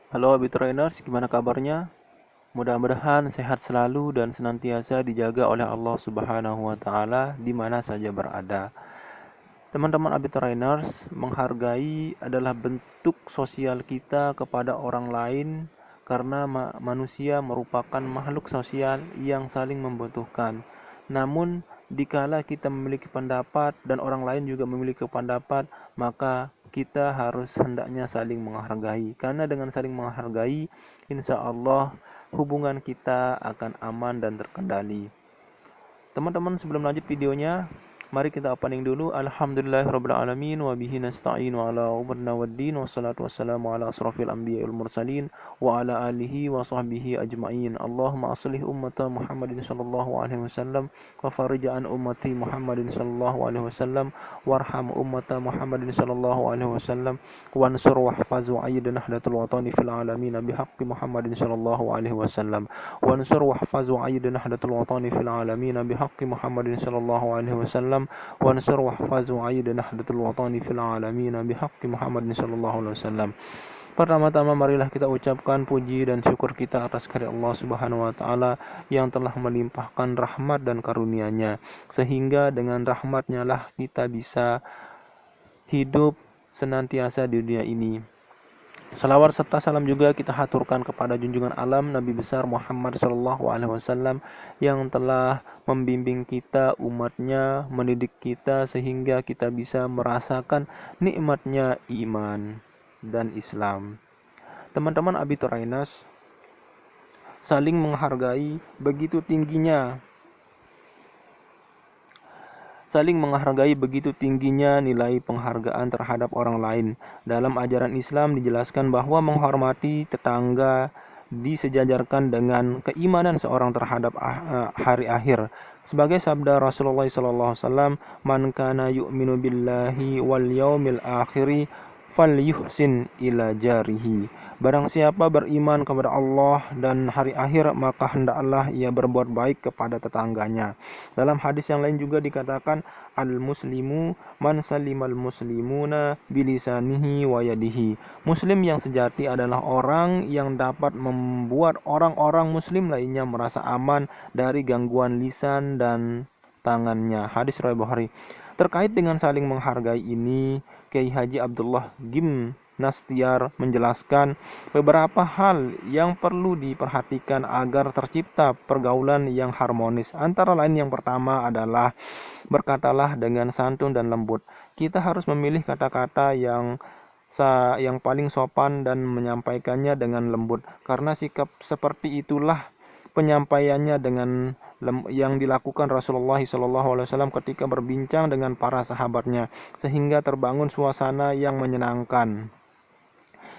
Halo Trainers, gimana kabarnya? Mudah-mudahan sehat selalu dan senantiasa dijaga oleh Allah Subhanahu wa taala di mana saja berada. Teman-teman Trainers, menghargai adalah bentuk sosial kita kepada orang lain karena manusia merupakan makhluk sosial yang saling membutuhkan. Namun, dikala kita memiliki pendapat dan orang lain juga memiliki pendapat, maka kita harus hendaknya saling menghargai. Karena dengan saling menghargai, insya Allah hubungan kita akan aman dan terkendali. Teman-teman, sebelum lanjut videonya, mari kita opening dulu. Alhamdulillahirrabbilalamin wa bihi nasta'in wa ala umurna waddin wassalatu wassalamu ala asrafil anbiya wal mursalin wa ala alihi wa sahbihi ajma'in. Allahumma aslih ummata Muhammadin sallallahu alaihi wasallam wa farij an ummati Muhammadin sallallahu alaihi wasallam warham ummata Muhammadin sallallahu alaihi wasallam wansur wahfaz wa ayyid nahdlatul watani fil alamin bihaqqi Muhammadin sallallahu alaihi wasallam wansur wahfaz wa ayyid nahdlatul watani fil alamin bihaqqi Muhammadin sallallahu alaihi wasallam wansur wahfaz wa ayyid nahdlatul watani fil alamin bihaqqi Muhammadin sallallahu alaihi wasallam. Pertama-tama marilah kita ucapkan puji dan syukur kita atas karya Allah Subhanahu wa taala yang telah melimpahkan rahmat dan karunia-Nya, sehingga dengan rahmat-Nya lah kita bisa hidup senantiasa di dunia ini. Salawat serta salam juga kita haturkan kepada junjungan alam Nabi besar Muhammad Shallallahu Alaihi Wasallam yang telah membimbing kita, umatnya, mendidik kita sehingga kita bisa merasakan nikmatnya iman dan Islam. Teman-teman Trainers, saling menghargai begitu tingginya. Saling menghargai begitu tingginya nilai penghargaan terhadap orang lain. Dalam ajaran Islam dijelaskan bahwa menghormati tetangga disejajarkan dengan keimanan seorang terhadap hari akhir. Sebagai sabda Rasulullah SAW, "Man kana yu'minu billahi wal yaumil akhiri falyuhsin ila jarihi." Barang siapa beriman kepada Allah dan hari akhir, maka hendaklah ia berbuat baik kepada tetangganya. Dalam hadis yang lain juga dikatakan, al-muslimu man salimal muslimuna bilisanihi wa yadihi. Muslim yang sejati adalah orang yang dapat membuat orang-orang muslim lainnya merasa aman dari gangguan lisan dan tangannya. Hadis riwayat Bukhari. Terkait dengan saling menghargai ini, Kiai Haji Abdullah Gim Nastiar menjelaskan beberapa hal yang perlu diperhatikan agar tercipta pergaulan yang harmonis. Antara lain yang pertama adalah berkatalah dengan santun dan lembut. Kita harus memilih kata-kata yang paling sopan dan menyampaikannya dengan lembut, karena sikap seperti itulah penyampaiannya dengan yang dilakukan Rasulullah SAW ketika berbincang dengan para sahabatnya, sehingga terbangun suasana yang menyenangkan.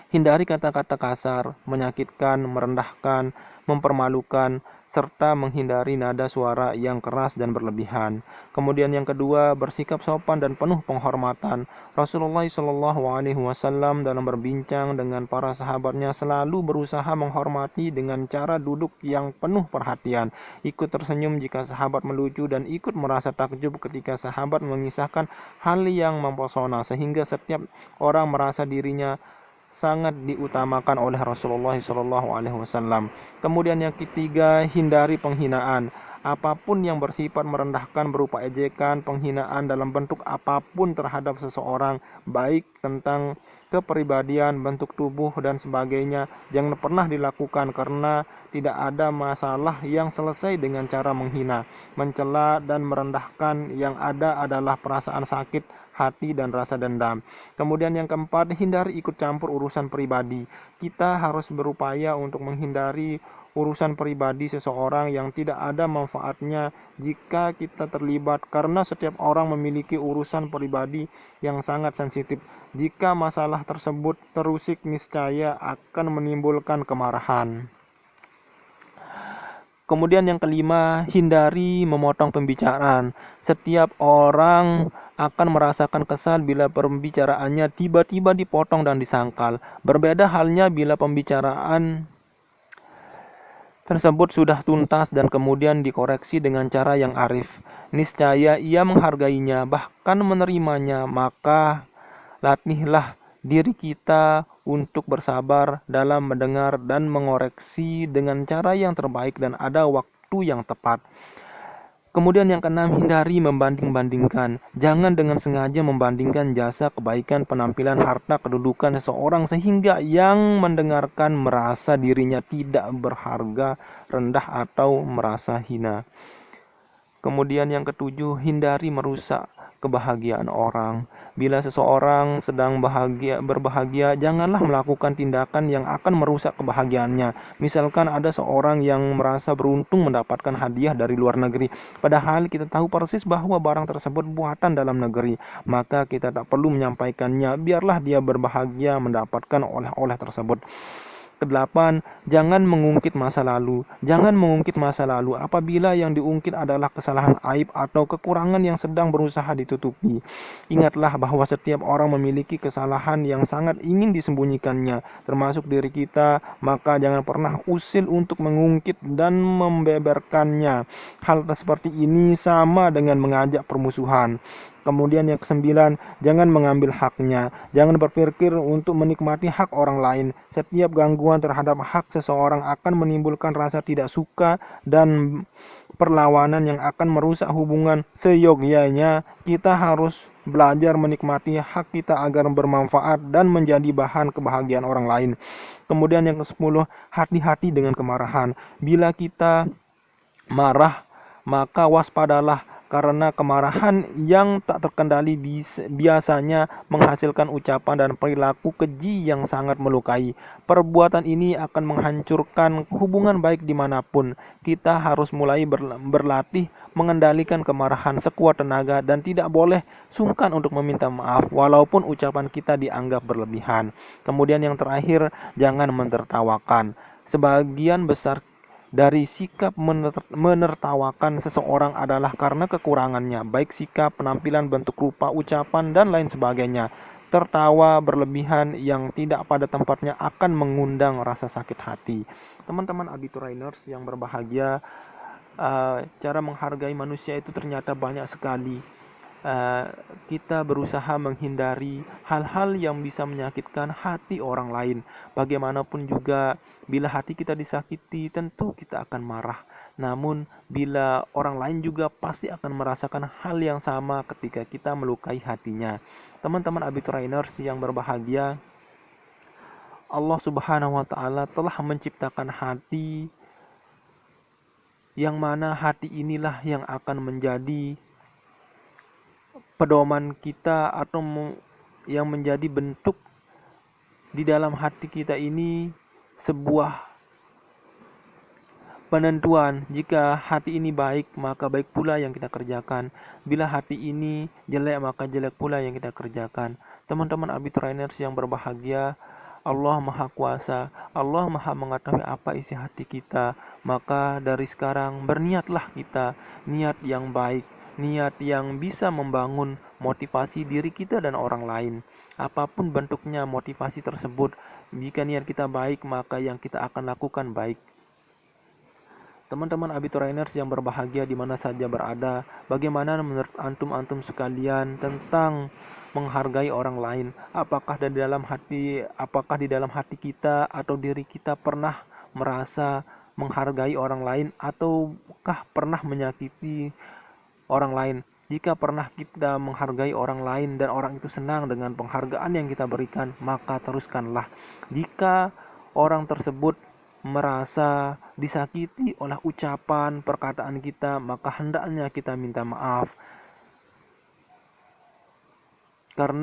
Hindari kata-kata kasar, menyakitkan, merendahkan, mempermalukan, serta menghindari nada suara yang keras dan berlebihan. Kemudian yang kedua, bersikap sopan dan penuh penghormatan. Rasulullah SAW dalam berbincang dengan para sahabatnya selalu berusaha menghormati dengan cara duduk yang penuh perhatian, ikut tersenyum jika sahabat melucu, dan ikut merasa takjub ketika sahabat mengisahkan hal yang mempesona, sehingga setiap orang merasa dirinya sangat diutamakan oleh Rasulullah SAW. Kemudian yang ketiga, hindari penghinaan. Apapun yang bersifat merendahkan berupa ejekan, penghinaan dalam bentuk apapun terhadap seseorang, baik tentang kepribadian, bentuk tubuh, dan sebagainya, jangan pernah dilakukan, karena tidak ada masalah yang selesai dengan cara menghina, mencela, dan merendahkan. Yang ada adalah perasaan sakit hati dan rasa dendam. Kemudian yang keempat, hindari ikut campur urusan pribadi. Kita harus berupaya untuk menghindari urusan pribadi seseorang yang tidak ada manfaatnya jika kita terlibat, karena setiap orang memiliki urusan pribadi yang sangat sensitif. Jika masalah tersebut terusik, niscaya akan menimbulkan kemarahan. Kemudian yang kelima, hindari memotong pembicaraan. Setiap orang akan merasakan kesal bila pembicaraannya tiba-tiba dipotong dan disangkal. Berbeda halnya bila pembicaraan tersebut sudah tuntas dan kemudian dikoreksi dengan cara yang arif. Niscaya ia menghargainya, bahkan menerimanya. Maka latihlah diri kita untuk bersabar dalam mendengar dan mengoreksi dengan cara yang terbaik dan ada waktu yang tepat. Kemudian yang keenam, hindari membanding-bandingkan. Jangan dengan sengaja membandingkan jasa, kebaikan, penampilan, harta, kedudukan seseorang sehingga yang mendengarkan merasa dirinya tidak berharga, rendah atau merasa hina. Kemudian yang ketujuh, hindari merusak kebahagiaan orang. Bila seseorang sedang berbahagia, janganlah melakukan tindakan yang akan merusak kebahagiaannya. Misalkan ada seorang yang merasa beruntung mendapatkan hadiah dari luar negeri, padahal kita tahu persis bahwa barang tersebut buatan dalam negeri, maka kita tak perlu menyampaikannya. Biarlah dia berbahagia mendapatkan oleh-oleh tersebut. Kedelapan, jangan mengungkit masa lalu. Jangan mengungkit masa lalu apabila yang diungkit adalah kesalahan aib atau kekurangan yang sedang berusaha ditutupi. Ingatlah bahwa setiap orang memiliki kesalahan yang sangat ingin disembunyikannya, termasuk diri kita, maka jangan pernah usil untuk mengungkit dan membeberkannya. Hal seperti ini sama dengan mengajak permusuhan. Kemudian yang kesembilan, jangan mengambil haknya. Jangan berpikir untuk menikmati hak orang lain. Setiap gangguan terhadap hak seseorang akan menimbulkan rasa tidak suka dan perlawanan yang akan merusak hubungan. Seyogyanya kita harus belajar menikmati hak kita agar bermanfaat dan menjadi bahan kebahagiaan orang lain. Kemudian yang ke-10, hati-hati dengan kemarahan. Bila kita marah, maka waspadalah, karena kemarahan yang tak terkendali biasanya menghasilkan ucapan dan perilaku keji yang sangat melukai. Perbuatan ini akan menghancurkan hubungan baik dimanapun. Kita harus mulai berlatih mengendalikan kemarahan sekuat tenaga dan tidak boleh sungkan untuk meminta maaf walaupun ucapan kita dianggap berlebihan. Kemudian yang terakhir, jangan menertawakan. Sebagian besar dari sikap menertawakan seseorang adalah karena kekurangannya, baik sikap, penampilan, bentuk rupa, ucapan, dan lain sebagainya. Tertawa berlebihan yang tidak pada tempatnya akan mengundang rasa sakit hati. Teman-teman Abiturainers yang berbahagia, cara menghargai manusia itu ternyata banyak sekali. Kita berusaha menghindari hal-hal yang bisa menyakitkan hati orang lain. Bagaimanapun juga, bila hati kita disakiti, tentu kita akan marah. Namun, bila orang lain juga pasti akan merasakan hal yang sama ketika kita melukai hatinya. Teman-teman Abiturainers yang berbahagia, Allah Subhanahu wa Ta'ala telah menciptakan hati, yang mana hati inilah yang akan menjadi pedoman kita atau yang menjadi bentuk di dalam hati kita ini sebuah penentuan. Jika hati ini baik, maka baik pula yang kita kerjakan. Bila hati ini jelek, maka jelek pula yang kita kerjakan. Teman-teman Abiturainers yang berbahagia, Allah Maha Kuasa, Allah Maha mengetahui apa isi hati kita. Maka dari sekarang berniatlah kita niat yang baik, niat yang bisa membangun motivasi diri kita dan orang lain. Apapun bentuknya motivasi tersebut, jika niat kita baik, maka yang kita akan lakukan baik. Teman-teman Abiturainers yang berbahagia di mana saja berada, bagaimana menurut antum sekalian tentang menghargai orang lain? Apakah di dalam hati kita atau diri kita pernah merasa menghargai orang lain, ataukah pernah menyakiti orang lain? Jika pernah kita menghargai orang lain dan orang itu senang dengan penghargaan yang kita berikan, maka teruskanlah. Jika orang tersebut merasa disakiti oleh ucapan perkataan kita, maka hendaknya kita minta maaf.